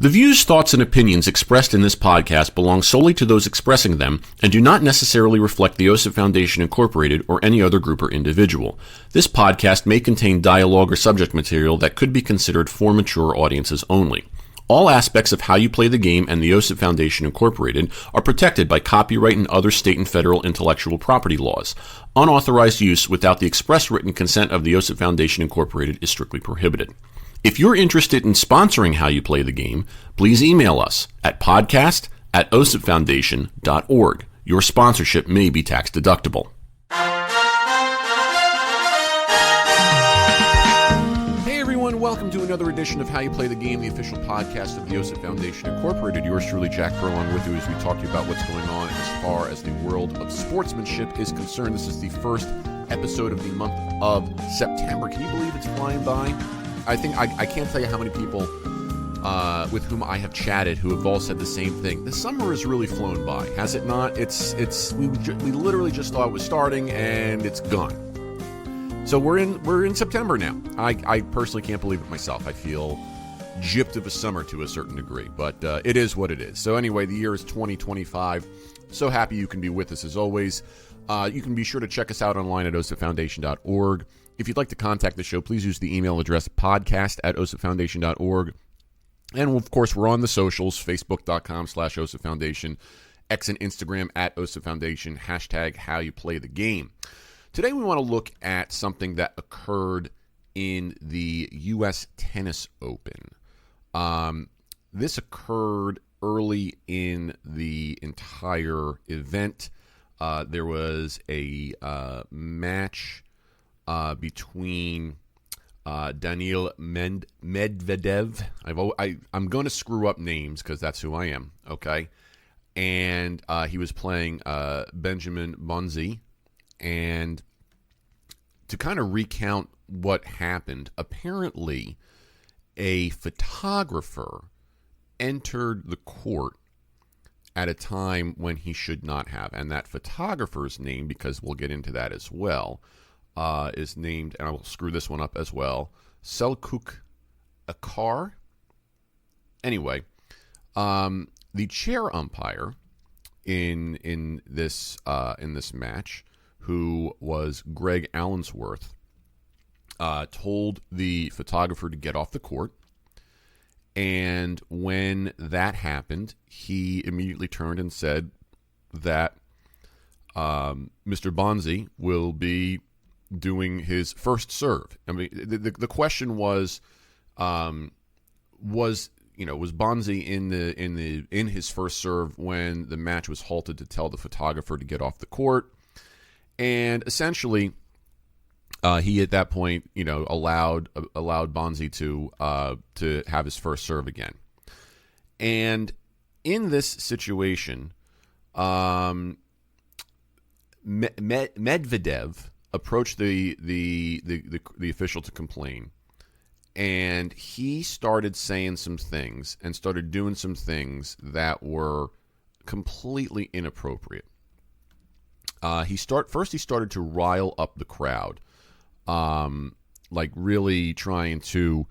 The views, thoughts, and opinions expressed in this podcast belong solely to those expressing them and do not necessarily reflect the OSIP Foundation Incorporated or any other group or individual. This podcast may contain dialogue or subject material that could be considered for mature audiences only. All aspects of How You Play the Game and the OSIP Foundation Incorporated are protected by copyright and other state and federal intellectual property laws. Unauthorized use without the express written consent of the OSIP Foundation Incorporated is strictly prohibited. If you're interested in sponsoring How You Play the Game, please email us at podcast@osipfoundation.org. Your sponsorship may be tax deductible. Hey everyone, welcome to another edition of How You Play the Game, the official podcast of the OSIP Foundation Incorporated. Yours truly, Jack Furlong, with you as we talk to you about what's going on as far as the world of sportsmanship is concerned. This is the first episode of the month of September. Can you believe it's flying by? I think I can't tell you how many people with whom I have chatted who have all said the same thing. The summer has really flown by, has it not? We literally just thought it was starting and it's gone. So we're in September now. I personally can't believe it myself. I feel gypped of a summer to a certain degree, but it is what it is. So anyway, the year is 2025. So happy you can be with us as always. You can be sure to check us out online at osipfoundation.org. If you'd like to contact the show, please use the email address podcast@osipfoundation.org. And, of course, we're on the socials, facebook.com/osipfoundation, X and Instagram @osipfoundation, hashtag HowYouPlayTheGame. Today we want to look at something that occurred in the U.S. Tennis Open. This occurred early in the entire event. There was a match between Daniil Medvedev. I'm going to screw up names because that's who I am, okay? And he was playing Benjamin Bonzi. And to kind of recount what happened, apparently a photographer entered the court at a time when he should not have. And that photographer's name, because we'll get into that as well, is named, and I will screw this one up as well, Selçuk Akar. Anyway, the chair umpire in this match, who was Greg Allensworth, told the photographer to get off the court. And when that happened, he immediately turned and said that Mr. Bonzi will be doing his first serve. I mean, the question was Bonzi in his first serve when the match was halted to tell the photographer to get off the court, and essentially he at that point allowed Bonzi to have his first serve again. And in this situation, Medvedev approached the official to complain, and he started saying some things and started doing some things that were completely inappropriate. He started to rile up the crowd, like really trying to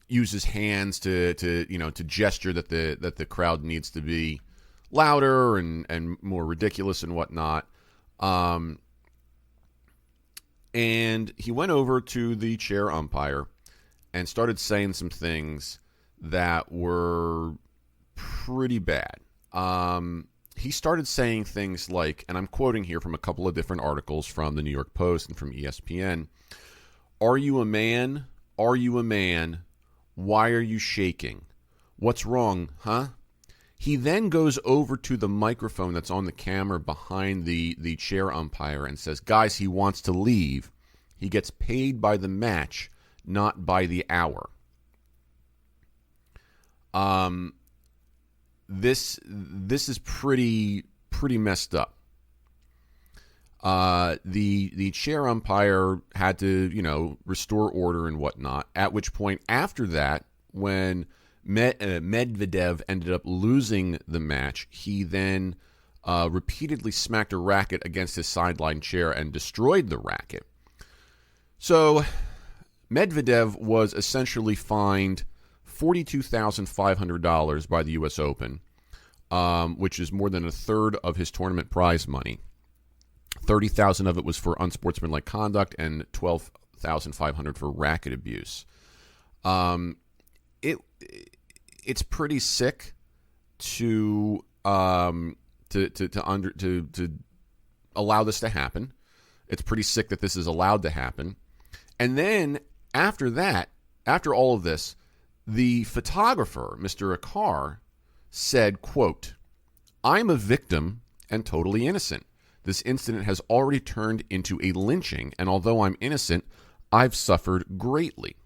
use his hands to gesture that the crowd needs to be louder and more ridiculous and whatnot. And he went over to the chair umpire and started saying some things that were pretty bad. He started saying things like, and I'm quoting here from a couple of different articles from the New York Post and from ESPN, "Are you a man? Are you a man? Why are you shaking? What's wrong, huh?" He then goes over to the microphone that's on the camera behind the chair umpire and says, "Guys, he wants to leave. He gets paid by the match, not by the hour." This is pretty messed up. The chair umpire had to restore order and whatnot. At which point, after that, when Medvedev ended up losing the match, he then repeatedly smacked a racket against his sideline chair and destroyed the racket. So Medvedev was essentially fined $42,500 by the U.S. Open, which is more than a third of his tournament prize money. $30,000 of it was for unsportsmanlike conduct and $12,500 for racket abuse. It's pretty sick to allow this to happen. It's pretty sick that this is allowed to happen. And then after that, after all of this, the photographer, Mr. Akar, said, quote, "I'm a victim and totally innocent. This incident has already turned into a lynching, and although I'm innocent, I've suffered greatly.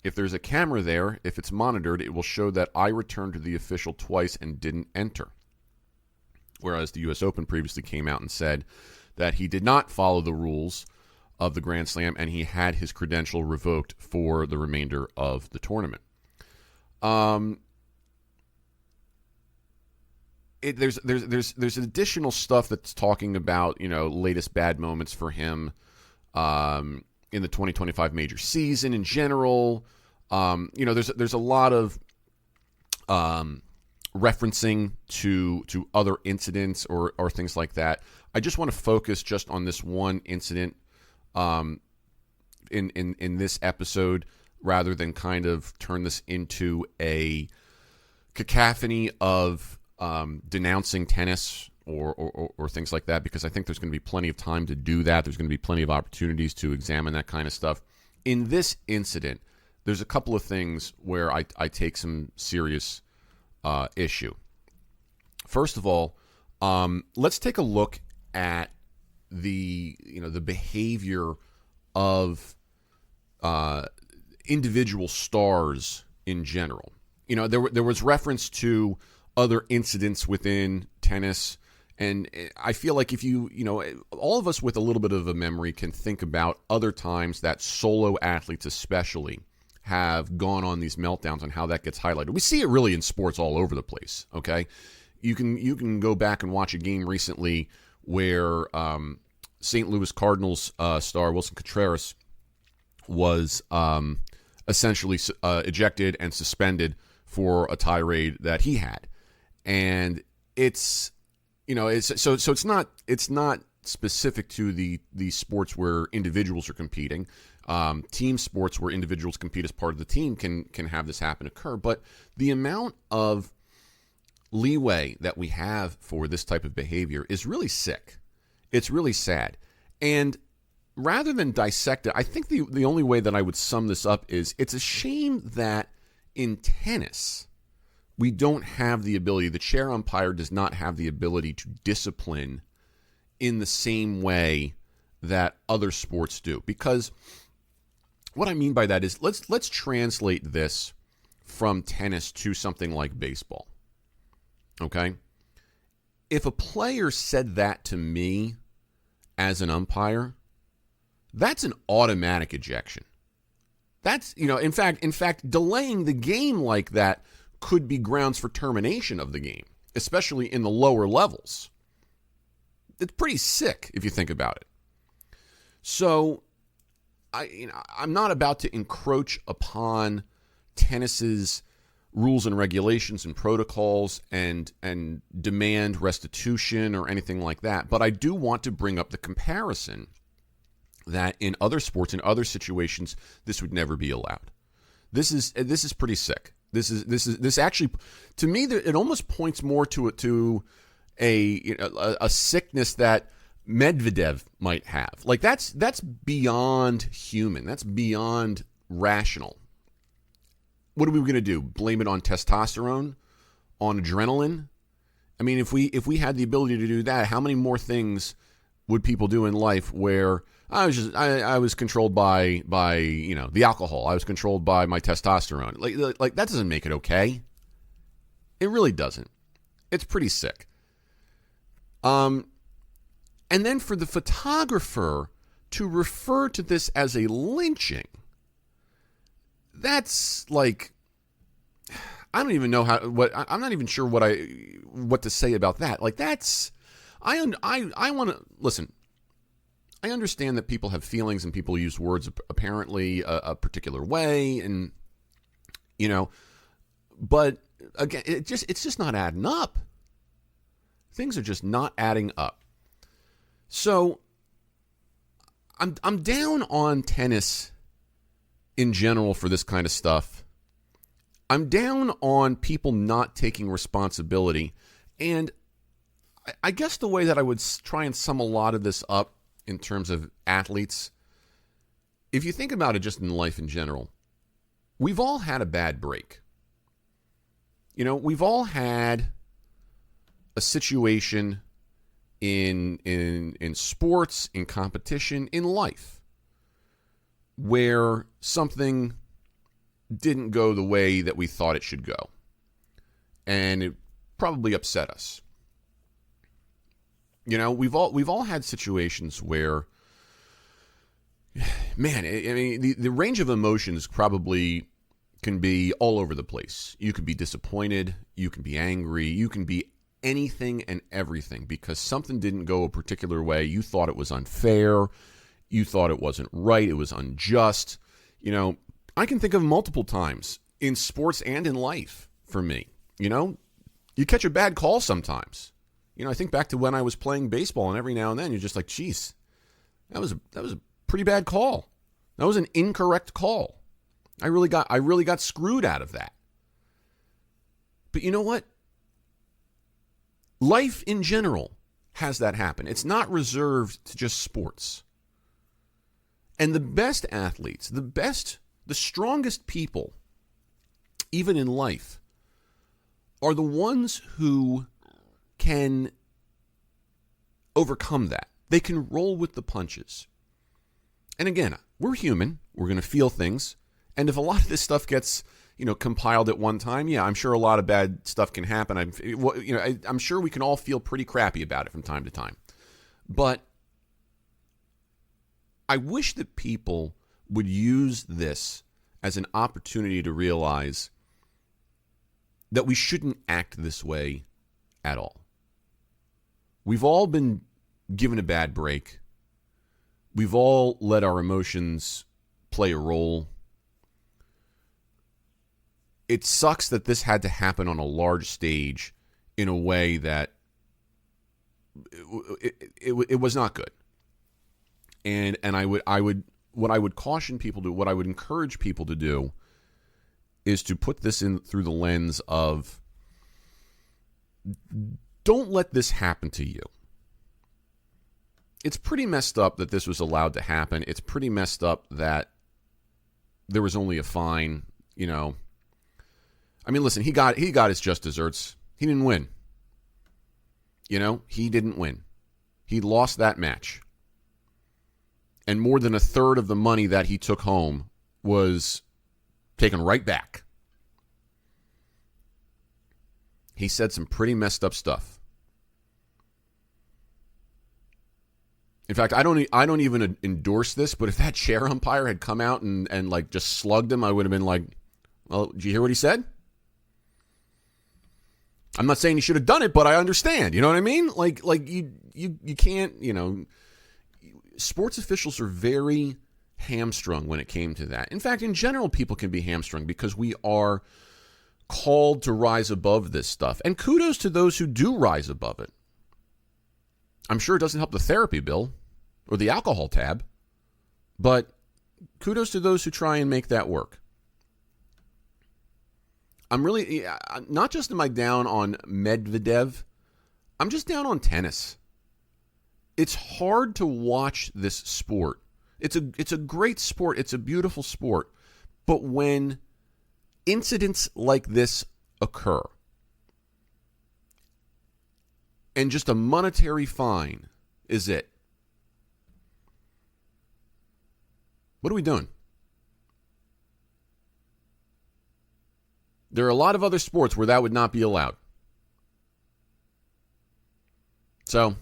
If there's a camera there, if it's monitored, it will show that I returned to the official twice and didn't enter." Whereas the U.S. Open previously came out and said that he did not follow the rules of the Grand Slam and he had his credential revoked for the remainder of the tournament. There's additional stuff that's talking about, latest bad moments for him in the 2025 major season in general. There's a lot of referencing to other incidents or things like that. I just want to focus just on this one incident in this episode rather than kind of turn this into a cacophony of denouncing tennis or things like that, because I think there's going to be plenty of time to do that. There's going to be plenty of opportunities to examine that kind of stuff. In this incident, there's a couple of things where I take some serious issue. First of all, let's take a look at the behavior of individual stars in general. There was reference to other incidents within tennis, and I feel like if all of us with a little bit of a memory can think about other times that solo athletes especially have gone on these meltdowns and how that gets highlighted. We see it really in sports all over the place, okay? You can go back and watch a game recently where St. Louis Cardinals star Wilson Contreras was essentially ejected and suspended for a tirade that he had. And it's not specific to the sports where individuals are competing. Team sports where individuals compete as part of the team can have this occur. But the amount of leeway that we have for this type of behavior is really sick. It's really sad. And rather than dissect it, I think the only way that I would sum this up is it's a shame that in tennis, we don't have the ability, the chair umpire does not have the ability to discipline in the same way that other sports do. Because what I mean by that is let's translate this from tennis to something like baseball. Okay? If a player said that to me as an umpire, that's an automatic ejection. That's, in fact, delaying the game like that could be grounds for termination of the game, especially in the lower levels. It's pretty sick if you think about it. So, I'm not about to encroach upon tennis's rules and regulations and protocols and demand restitution or anything like that, but I do want to bring up the comparison that in other sports, in other situations, this would never be allowed. This is pretty sick. This actually, to me, it almost points more to a sickness that Medvedev might have. Like that's beyond human. That's beyond rational. What are we going to do? Blame it on testosterone, on adrenaline? I mean, if we had the ability to do that, how many more things would people do in life where I was controlled by the alcohol. I was controlled by my testosterone. Like that doesn't make it okay. It really doesn't. It's pretty sick. And then for the photographer to refer to this as a lynching, that's like, I don't even know I'm not even sure what to say about that. Like that's, I want to listen. I understand that people have feelings and people use words apparently a particular way, and But again, it's just not adding up. Things are just not adding up. So I'm down on tennis in general for this kind of stuff. I'm down on people not taking responsibility. And I guess the way that I would try and sum a lot of this up in terms of athletes, if you think about it just in life in general, we've all had a bad break. You know, we've all had a situation in sports, in competition, in life, where something didn't go the way that we thought it should go. And it probably upset us. You know, we've all had situations where, man, I mean, the range of emotions probably can be all over the place. You can be disappointed, you can be angry, you can be anything and everything because something didn't go a particular way. You thought it was unfair, you thought it wasn't right, it was unjust. You know, I can think of multiple times in sports and in life for me. You know, you catch a bad call sometimes. You know, I think back to when I was playing baseball, and every now and then you're just like, geez, that was a pretty bad call. That was an incorrect call. I really got screwed out of that. But you know what? Life in general has that happen. It's not reserved to just sports. And the best athletes, the strongest people, even in life, are the ones who can overcome that. They can roll with the punches. And again, we're human. We're going to feel things. And if a lot of this stuff gets, you know, compiled at one time, yeah, I'm sure a lot of bad stuff can happen. I'm sure we can all feel pretty crappy about it from time to time. But I wish that people would use this as an opportunity to realize that we shouldn't act this way at all. We've all been given a bad break. We've all let our emotions play a role. It sucks that this had to happen on a large stage in a way that it was not good. And what I would caution people to, what I would encourage people to do is to put this in through the lens of don't let this happen to you. It's pretty messed up that this was allowed to happen. It's pretty messed up that there was only a fine, you know. I mean, listen, he got his just desserts. He didn't win. You know, he didn't win. He lost that match. And more than a third of the money that he took home was taken right back. He said some pretty messed up stuff. In fact, I don't even endorse this, but if that chair umpire had come out and like just slugged him, I would have been like, well, did you hear what he said? I'm not saying he should have done it, but I understand. You know what I mean? Like you can't, you know, sports officials are very hamstrung when it came to that. In fact, in general, people can be hamstrung because we are called to rise above this stuff. And kudos to those who do rise above it. I'm sure it doesn't help the therapy bill or the alcohol tab, but kudos to those who try and make that work. I'm really, not just am I down on Medvedev, I'm just down on tennis. It's hard to watch this sport. It's a great sport. It's a beautiful sport. But when incidents like this occur, and just a monetary fine is it, what are we doing? There are a lot of other sports where that would not be allowed. So,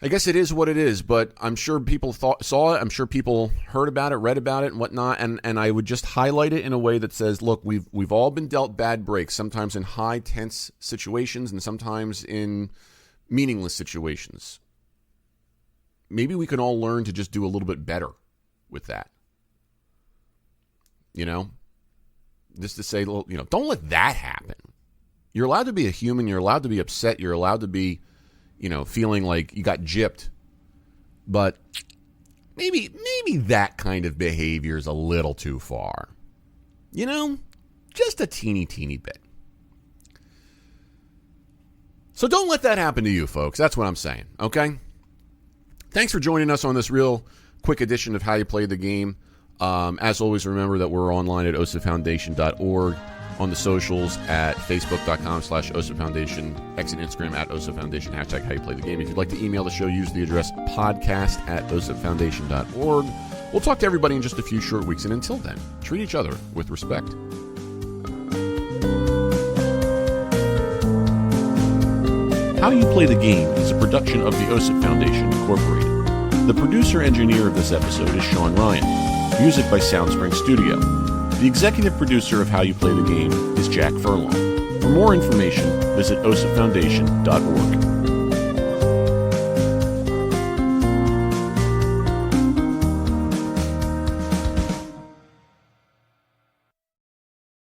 I guess it is what it is, but I'm sure people saw it. I'm sure people heard about it, read about it, and whatnot. And I would just highlight it in a way that says, look, we've all been dealt bad breaks, sometimes in high tense situations and sometimes in meaningless situations. Maybe we can all learn to just do a little bit better with that. You know? Just to say, don't let that happen. You're allowed to be a human. You're allowed to be upset. You're allowed to be, feeling like you got gypped. But maybe that kind of behavior is a little too far. Just a teeny bit. So don't let that happen to you, folks. That's what I'm saying, okay? Thanks for joining us on this real quick edition of How You Play the Game. As always, remember that we're online at osafoundation.org, on the socials at facebook.com/osafoundation, X and Instagram at osafoundation, hashtag How You Play the Game. If you'd like to email the show, use the address podcast@osafoundation.org. We'll talk to everybody in just a few short weeks, and until then, treat each other with respect. How You Play the Game is a production of the OSIP Foundation, Incorporated. The producer-engineer of this episode is Sean Ryan. Music by SoundSpring Studio. The executive producer of How You Play the Game is Jack Furlong. For more information, visit osipfoundation.org.